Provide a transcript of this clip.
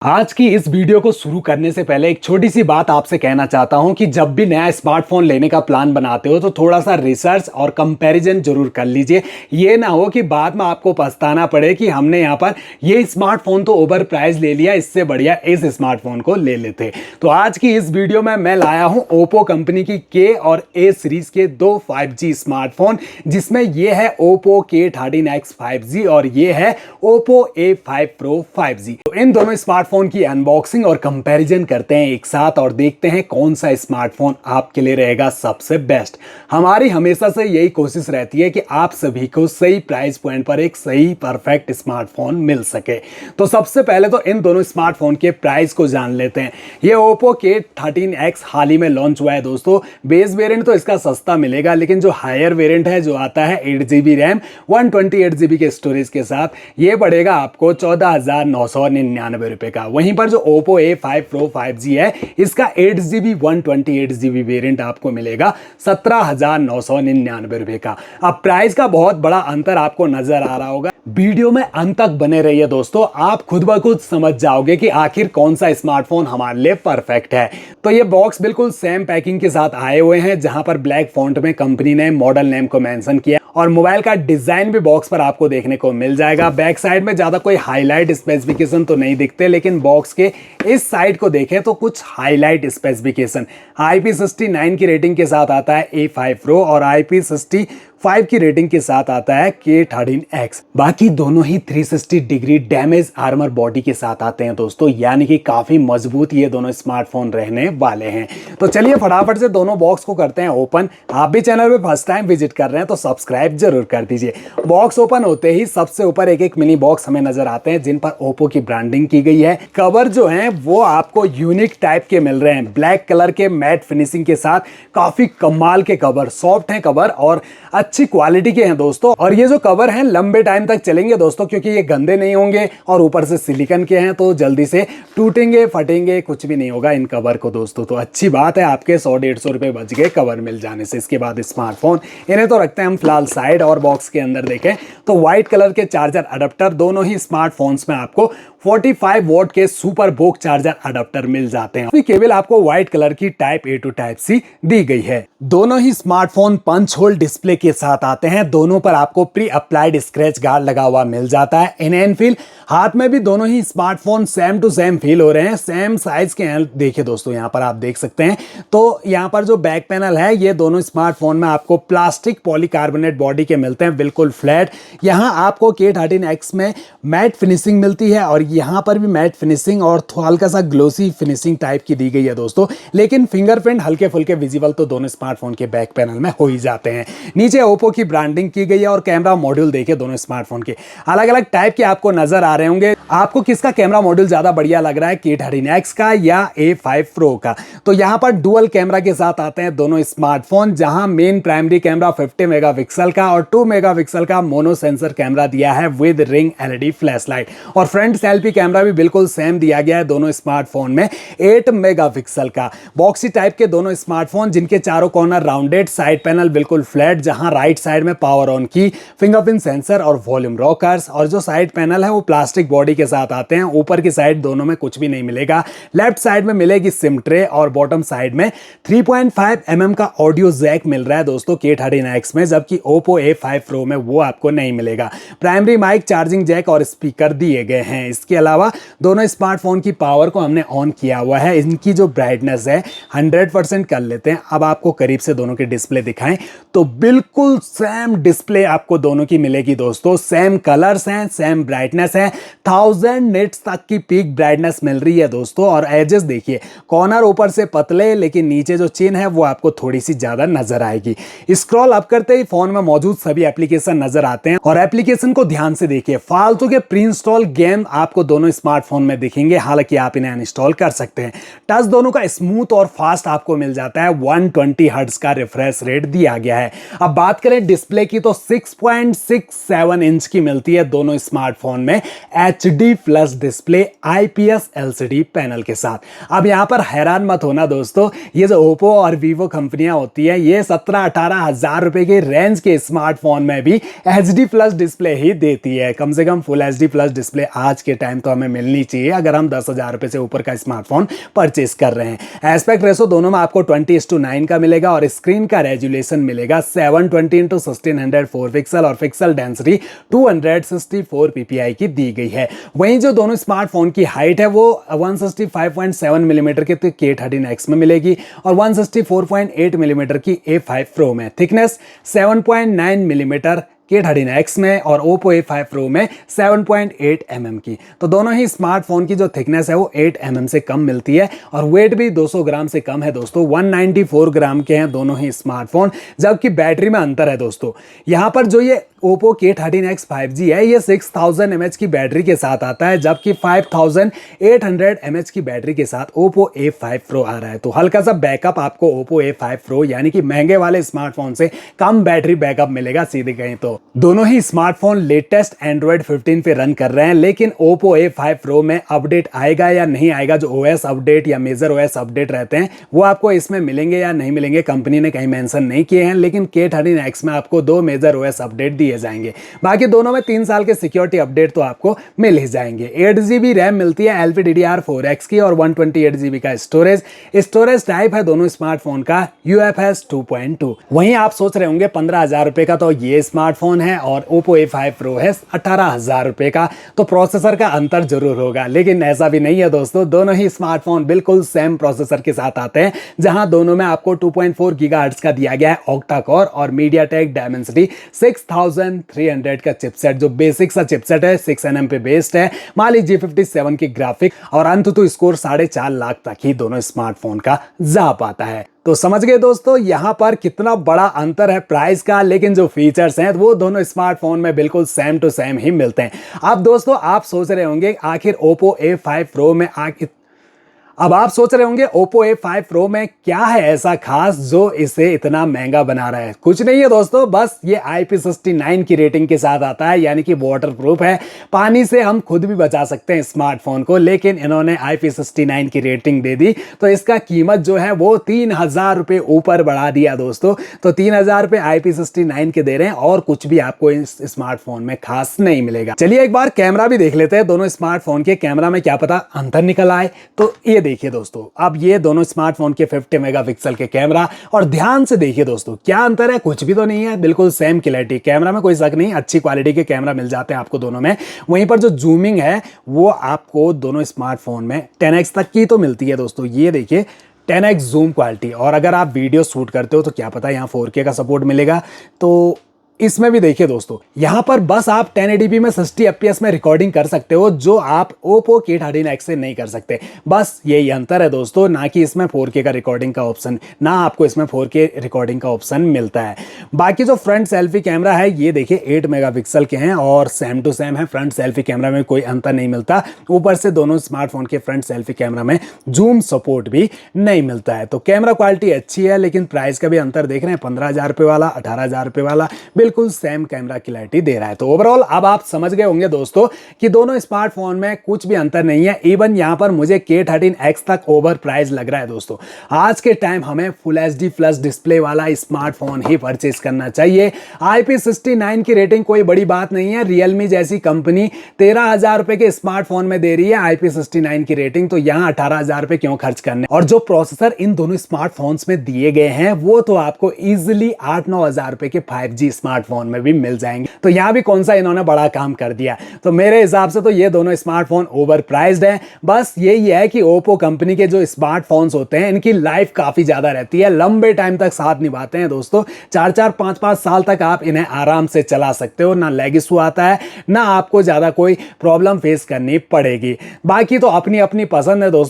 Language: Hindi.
आज की इस वीडियो को शुरू करने से पहले एक छोटी सी बात आपसे कहना चाहता हूं कि जब भी नया स्मार्टफोन लेने का प्लान बनाते हो तो थोड़ा सा रिसर्च और कंपैरिजन जरूर कर लीजिए। ये ना हो कि बाद में आपको पछताना पड़े कि हमने यहाँ पर ये स्मार्टफोन तो ओवर प्राइस ले लिया, इससे बढ़िया इस स्मार्टफोन को ले लेते। तो आज की इस वीडियो में मैं लाया हूँ ओप्पो कंपनी की के और ए सीरीज के दो 5G स्मार्टफोन, जिसमें ये है ओप्पो K13X 5G और ये है ओप्पो A5 Pro 5G। तो इन दोनों स्मार्टफोन की अनबॉक्सिंग और कंपैरिजन करते हैं एक साथ और देखते हैं कौन सा स्मार्टफोन आपके लिए रहेगा सबसे बेस्ट। हमारी हमेशा से यही कोशिश रहती है कि आप सभी को सही प्राइस पॉइंट पर एक सही परफेक्ट स्मार्टफोन मिल सके। तो सबसे पहले तो इन दोनों स्मार्टफोन के प्राइस को जान लेते हैं। ये ओप्पो K13X हाल ही में लॉन्च हुआ है दोस्तों। बेस वेरिएंट तो इसका सस्ता मिलेगा, लेकिन जो हायर वेरिएंट है जो आता है 8GB रैम 128GB के स्टोरेज के साथ, ये पड़ेगा आपको 14,999 रुपए का। वहीं पर जो Oppo A5 Pro 5G है, इसका 8GB 128GB वेरिएंट आपको मिलेगा 17,999 रुपए का। अब प्राइस का बहुत बड़ा अंतर आपको नजर आ रहा होगा। वीडियो में अंत तक बने रहिए दोस्तों, आप खुद ब खुद समझ जाओगे कि आखिर कौन सा स्मार्टफोन हमारे लिए परफेक्ट है। तो ये बॉक्स बिल्कुल सेम पैकिंग के साथ आए हुए हैं, जहां पर ब्लैक फॉन्ट में कंपनी ने मॉडल नेम को मेंशन किया और मोबाइल का डिजाइन भी बॉक्स पर आपको देखने को मिल जाएगा। बैक साइड में ज्यादा कोई हाईलाइट स्पेसिफिकेशन तो नहीं दिखते, लेकिन बॉक्स के इस साइड को देखें तो कुछ हाईलाइट स्पेसिफिकेशन। IP69 की रेटिंग के साथ आता है A5 Pro और IP65 की रेटिंग के साथ आता है K13X। बाकी दोनों ही 360 डिग्री डैमेज आर्मर बॉडी के साथ आते हैं दोस्तों, यानी कि काफी मजबूत ये दोनों स्मार्टफोन रहने वाले हैं। तो चलिए फटाफट से दोनों बॉक्स को करते हैं ओपन। आप भी चैनल पे फर्स्ट टाइम विजिट कर रहे हैं तो सब्सक्राइब जरूर कर दीजिए। बॉक्स ओपन होते ही सबसे ऊपर एक एक मिनी बॉक्स हमें नजर आते हैं, जिन पर ओप्पो की ब्रांडिंग की गई है। कवर जो है वो आपको यूनिक टाइप के मिल रहे हैं, ब्लैक कलर के मैट फिनिशिंग के साथ। काफी कमाल के कवर, सॉफ्ट है कवर और अच्छी क्वालिटी के हैं दोस्तों। और ये जो कवर हैं लंबे टाइम तक चलेंगे दोस्तों, क्योंकि ये गंदे नहीं होंगे और ऊपर से सिलिकॉन के हैं, तो जल्दी से टूटेंगे फटेंगे कुछ भी नहीं होगा इन कवर को दोस्तों। तो अच्छी बात है, आपके 100-150 रुपए बच गए कवर मिल जाने से। इसके बाद स्मार्टफोन इन्हें तो रखते हैं हम फिलहाल साइड, और बॉक्स के अंदर देखें तो व्हाइट कलर के चार्जर अडेप्टर दोनों ही स्मार्टफोन्स में आपको 45 वॉट के सुपर बोक चार्जर अडेप्टर मिल जाते हैं। केबल आपको व्हाइट कलर की type A to type C दी गई है। दोनों ही स्मार्टफोन पंच होल डिस्प्ले के साथ आते हैं। दोनों पर आपको प्री अप्लाइड स्क्रैच गार्ड लगा हुआ मिल जाता है। इन फील हाथ में भी दोनों ही smartphone same to same feel हो रहे हैं, सेम साइज के हैं। देखिए दोस्तों, यहाँ पर आप देख सकते हैं। तो यहाँ पर जो बैक पैनल है, ये दोनों स्मार्टफोन में आपको प्लास्टिक पॉलीकार्बोनेट बॉडी के मिलते हैं, बिल्कुल फ्लैट। यहाँ आपको K13X में मैट फिनिशिंग मिलती है और यहाँ पर भी मैट फिनिशिंग और हल्का सा ग्लोसी फिनिशिंग टाइप की दी गई है दोस्तों। लेकिन फिंगरप्रिंट हल्के फुल्के विजिबल तो दोनों स्मार्टफोन के बैक पैनल में हो ही जाते हैं। नीचे ओप्पो की ब्रांडिंग की गई है और कैमरा मॉड्यूल देखिए दोनों स्मार्टफोन के अलग अलग टाइप के आपको नजर आ रहे होंगे। आपको किसका कैमरा मॉड्यूल ज्यादा बढ़िया लग रहा है, K13X का या A5 Pro का? तो यहाँ पर डुअल कैमरा के साथ आते हैं दोनों स्मार्टफोन, जहां मेन प्राइमरी कैमरा 50 मेगापिक्सल का और 2 मेगापिक्सल का मोनो सेंसर कैमरा दिया है विद रिंग LED फ्लैशलाइट। और फ्रंट सेल्फी कैमरा भी बिल्कुल सेम दिया गया है दोनों स्मार्टफोन में, 8 मेगापिक्सल का। बॉक्सी टाइप के दोनों स्मार्टफोन, जिनके चारों कॉर्नर राउंडेड, साइड पैनल बिल्कुल फ्लैट, जहां राइट साइड में पावर ऑन की, फिंगरप्रिंट सेंसर और वॉल्यूम रॉकर्स। और जो साइड पैनल है वो प्लास्टिक बॉडी के साथ आते हैं। ऊपर की साइड दोनों में कुछ भी नहीं मिलेगा। लेफ्ट साइड में मिलेगी सिम ट्रे और बॉटम साइड में 3.5 mm का ऑडियो जैक मिल रहा है दोस्तों K13X में, जबकि ओप्पो A5 Pro में वो आपको नहीं मिलेगा। प्राइमरी माइक, चार्जिंग जैक और स्पीकर दिए गए हैं। इसके अलावा दोनों स्मार्टफोन की पावर को हमने ऑन किया हुआ है। इनकी जो ब्राइटनेस है 100% कर लेते हैं। अब आपको करीब से दोनों के डिस्प्ले दिखाएं तो बिल्कुल सेम डिस्प्ले आपको दोनों की मिलेगी दोस्तों। सेम कलर्स हैं, सेम ब्राइटनेस है, 1000 निट्स तक की पीक ब्राइटनेस मिल रही है दोस्तों। और एजेस देखिए, कॉर्नर ऊपर से पतले, लेकिन नीचे जो चिन है वो आपको थोड़ी सी ज्यादा नजर आएगी। स्क्रॉल अप करते ही फोन में मौजूद सभी एप्लीकेशन नजर आते हैं और एप्लीकेशन को ध्यान से देखिए। फालतू के प्री इंस्टॉल गेम आपको दोनों स्मार्टफोन में दिखेंगे, हालांकि आप इन्हें अनइंस्टॉल कर सकते हैं। टच दोनों का स्मूथ और फास्ट आपको मिल जाता है। 120 हर्ट्ज का रिफ्रेश रेट दिया गया है। अब बात बात करें डिस्प्ले की तो 6.67 इंच की मिलती है दोनों स्मार्टफोन में HD plus display IPS LCD panel के साथ। अब यहां पर हैरान मत होना दोस्तों, ये जो ओप्पो और वीवो कंपनियां होती है ये 17-18 हजार रुपए के रेंज के स्मार्टफोन में भी HD प्लस डिस्प्ले ही देती है। कम से कम फुल HD प्लस डिस्प्ले आज के टाइम तो हमें मिलनी चाहिए अगर हम 10,000 रुपए से ऊपर का स्मार्टफोन परचेस कर रहे हैं। एस्पेक्ट रेशो दोनों में आपको 20:9 का मिलेगा और स्क्रीन का रेजुलेशन मिलेगा 720x1604 पिक्सल और पिक्सल डेंसिटी 264 ppi की दी गई है। वहीं जो दोनों स्मार्टफोन की हाइट है वो 165.7 मिलीमीटर के K13X में मिलेगी और 164.8 मिलीमीटर की A5 Pro में। थिकनेस 7.9 मिलीमीटर K13X में और Oppo A5 Pro में 7.8 mm की। तो दोनों ही स्मार्टफोन की जो थिकनेस है वो 8 mm से कम मिलती है और वेट भी 200 ग्राम से कम है दोस्तों। 194 ग्राम के हैं दोनों ही स्मार्टफोन, जबकि बैटरी में अंतर है दोस्तों। यहाँ पर जो ये Oppo K13X 5G है ये 6000 mAh की बैटरी के साथ आता है, जबकि 5800 mAh की बैटरी के साथ Oppo A5 Pro आ रहा है। तो हल्का सा बैकअप आपको Oppo A5 Pro यानी कि महंगे वाले स्मार्टफोन से कम बैटरी बैकअप मिलेगा सीधे कहीं तो। दोनों ही स्मार्टफोन लेटेस्ट Android 15 पे रन कर रहे हैं, लेकिन Oppo A5 Pro में अपडेट आएगा या नहीं आएगा, जो OS अपडेट या मेजर OS अपडेट रहते हैं वो आपको इसमें मिलेंगे या नहीं मिलेंगे कंपनी ने कहीं मेंशन नहीं किए हैं, लेकिन K13X में आपको 2 मेजर OS अपडेट दिए जाएंगे। बाकी दोनों में 3 साल के सिक्योरिटी अपडेट तो आपको मिल ही जाएंगे। 8GB रैम मिलती है LPDDR4X की और 128GB का स्टोरेज टाइप है दोनों स्मार्टफोन का UFS 2.2। वहीं आप सोच रहे होंगे 15,000 रुपए का तो ये स्मार्टफोन है और Oppo A5 Pro है 18,000 रुपए का, तो प्रोसेसर का अंतर जरूर होगा, लेकिन ऐसा भी नहीं है दोस्तों। दोनों ही स्मार्टफोन बिल्कुल सेम प्रोसेसर के साथ आते हैं, जहां दोनों में आपको 2.4 गीगाहर्ट्ज का दिया गया है ऑक्टा कोर और MediaTek Dimensity 6300 का चिपसेट, जो बेसिक सा चिपसेट है 6nm पे बेस्ड है। Mali G57 की ग्राफिक और अंततः स्कोर 4.5 लाख तक ही दोनों स्मार्टफोन का जा पाता है। तो समझ गए दोस्तों यहाँ पर कितना बड़ा अंतर है प्राइस का, लेकिन जो फीचर्स हैं वो दोनों स्मार्टफोन में बिल्कुल सेम टू सेम ही मिलते हैं। अब दोस्तों आप सोच रहे होंगे आखिर Oppo A5 Pro में अब आप सोच रहे होंगे Oppo A5 Pro में क्या है ऐसा खास जो इसे इतना महंगा बना रहा है। कुछ नहीं है दोस्तों, बस ये IP69 की रेटिंग के साथ आता है, यानी कि वाटर प्रूफ है। पानी से हम खुद भी बचा सकते हैं स्मार्टफोन को, लेकिन इन्होंने IP69 की रेटिंग दे दी तो इसका कीमत जो है वो 3,000 रुपये ऊपर बढ़ा दिया दोस्तों। तो 3,000 रुपये IP69 के दे रहे हैं और कुछ भी आपको इस स्मार्टफोन में खास नहीं मिलेगा। चलिए एक बार कैमरा भी देख लेते हैं दोनों स्मार्टफोन के। कैमरा में क्या पता अंतर निकल आए। तो ये देखिए दोस्तों, अब ये दोनों स्मार्टफोन के 50 मेगापिक्सल के कैमरा, और ध्यान से देखिए दोस्तों क्या अंतर है, कुछ भी तो नहीं है, बिल्कुल सेम क्लैरिटी। कैमरा में कोई शक नहीं, अच्छी क्वालिटी के कैमरा मिल जाते हैं आपको दोनों में। वहीं पर जो जूमिंग है वो आपको दोनों स्मार्टफोन में 10x तक की तो मिलती है दोस्तों। ये देखिए 10x जूम क्वालिटी, और अगर आप वीडियो शूट करते हो तो क्या पता यहाँ 4K का सपोर्ट मिलेगा। तो इसमें भी देखिए दोस्तों, यहां पर बस आप 1080p में 60 fps में रिकॉर्डिंग कर सकते हो, जो आप Oppo K13X से नहीं कर सकते। बस यही अंतर है दोस्तों, ना कि इसमें 4K का रिकॉर्डिंग का ऑप्शन, ना आपको इसमें 4K रिकॉर्डिंग का ऑप्शन मिलता है। बाकी जो फ्रंट सेल्फी कैमरा है ये देखिए 8 मेगापिक्सल के हैं और सेम टू सेम है। फ्रंट सेल्फी कैमरा में कोई अंतर नहीं मिलता। ऊपर से दोनों स्मार्टफोन के फ्रंट सेल्फी कैमरा में जूम सपोर्ट भी नहीं मिलता है। तो कैमरा क्वालिटी अच्छी है, लेकिन प्राइस का भी अंतर देख रहे हैं, 15,000 रुपये वाला 18,000 रुपये वाला बिल्कुल सेम कैमरा क्लैरिटी दे रहा है। तो ओवरऑल अब आप समझ गए होंगे दोस्तों कि दोनों स्मार्टफोन में कुछ भी अंतर नहीं है। इवन यहां पर मुझे K13X तक ओवर प्राइस लग रहा है दोस्तों। आज के टाइम हमें फुल HD प्लस डिस्प्ले वाला स्मार्टफोन ही परचेस करना चाहिए। IP69 की रेटिंग कोई बड़ी बात नहीं है। रियलमी जैसी कंपनी 13,000 रुपए के स्मार्टफोन में दे रही है IP69 की रेटिंग, तो यहां 18,000 रुपए क्यों खर्च करने। और जो प्रोसेसर इन दोनों स्मार्टफोन्स में दिए गए हैं वो तो आपको इजिली 8-9 हजार रुपए के 5G स्मार्टफोन में भी मिल जाएंगे। तो यहां भी कौन सा इन्होंने बड़ा काम कर दिया। तो मेरे हिसाब से तो ये दोनों स्मार्टफोन ओवर प्राइस्ड हैं। बस यही है कि ओप्पो कंपनी के जो स्मार्टफोन्स होते हैं इनकी लाइफ काफी ज्यादा रहती है, लंबे टाइम तक साथ निभाते हैं दोस्तों। 4-4, 5-5 साल तक आप इन्हें आराम से चला सकते हो, ना लैग इशू आता है, ना आपको ज्यादा कोई प्रॉब्लम फेस करनी पड़ेगी। बाकी तो अपनी अपनी पसंद है दोस्तों।